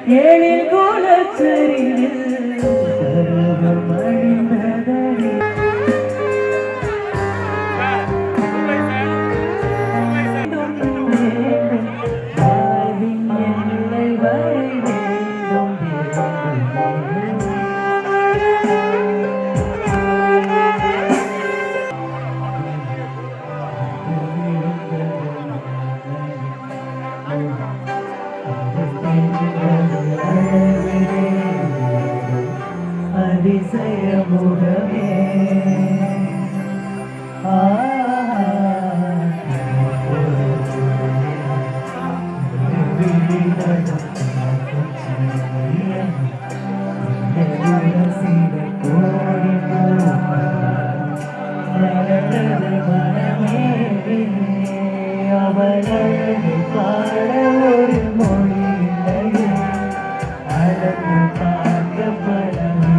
ஏழில் கோலச்சரிவில் கருவம் அழிந்ததடி வாழ்வின் எல்லை வரை வேண்டும் அதிசய முகமே அவளை பாட ஒரு மொழி இல்லையே அழகு பார்க்கப்படவே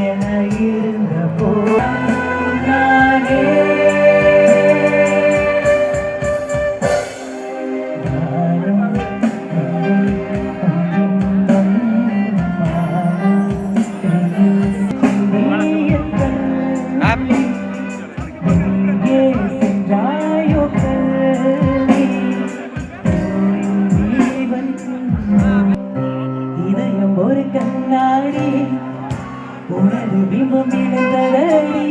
என இருந்த போனானே இதயம் ஒரு கண்ணாடி உனது பிம்பம் விழுந்ததடி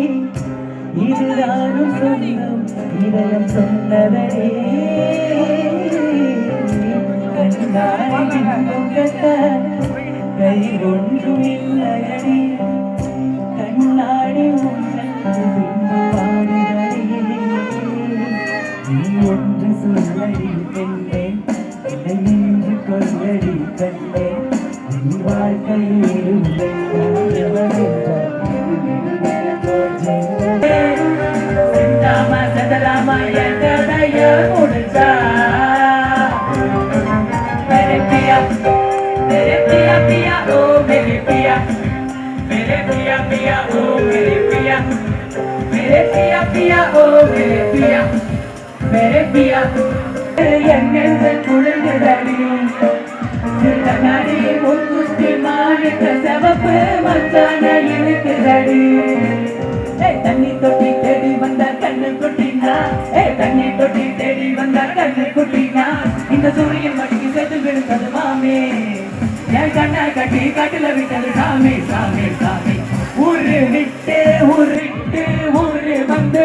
இதுதானும் சொந்தம் இதயம் சொன்னதடி கண்ணாடி பிம்பம் கட்ட கை ஒன்றும் இல்லையடி கண்ணாடி உன்னது பிம்பம் பாடுதடி நீ ஒன்று சொல்லடி பெண்ணே என்னை நின்று கொள்ளடி கண்ணே நீ வாழ்க்கையில் செந்தலாமா என் கதைய முடிச்சா मेरे पिया पिया ओ मेरे पिया पिया ओ मेरे पिया ओ मेरे पिया என்னென்ன குளிர்ந்தடி நடி முக்குத்தி மாணிக்க செவப்பு மச்சான இழுக்குதடி தண்ணி தொட்டி தேடி வந்த கண்ணு குட்டினா தண்ணி தொட்டி தேடி வந்த கண்ணு குட்டினா இந்த சூரியன் மடிக்கு செத்து விழுந்தது மாமே என் கண்ணை கட்டி காட்டுல விட்டது சாமி சாமி சாமி ஊரு விட்டு ஊரு வந்து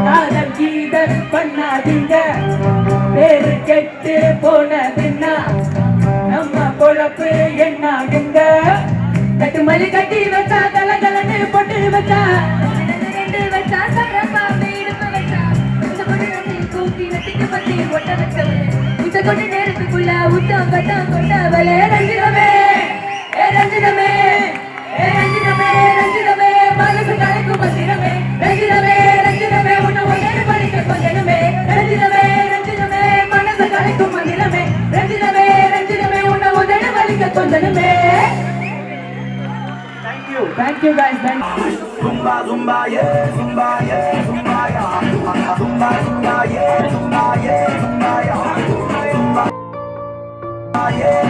காதல் கீதல் பண்ணாதீங்க பேரு கெட்டு போனதுன்னா நம்ம பொழப்பு என்னாகுங்க கட்டு மல்லி கட்டி வச்சா கலகலன்னு பொட்டு வச்சா ரெண்டு வச்சா சரப்பா இடுப்பு வச்சா இந்த பொண்ணு கூட்டி நட்டிக்கு பத்தி ஒட்ட வச்சவ இந்த கொஞ்ச நேரத்துக்குள்ள உத்தம் கட்டம் கொண்டவளே ரஞ்சிதமே ரஞ்சிதமே ரஞ்சிதமே ரஞ்சிதமே மனசு கலைக்கும் மந்திரமே ரஞ்சிதமே ரஞ்சிதமே உன்னை ஒன்னே படிக்க கொஞ்சமே ரஞ்சிதமே ரஞ்சிதமே மனசு கலைக்கும் மந்திரமே ரஞ்சிதமே ரஞ்சிதமே உன்னை உதட வலிக்க கொஞ்சமே Thank you guys. Thank you. Zumba, zumba, yeah, zumba, yeah, zumba, yeah. Zumba, zumba, yeah, zumba, yeah, zumba, yeah. Zumba, yeah.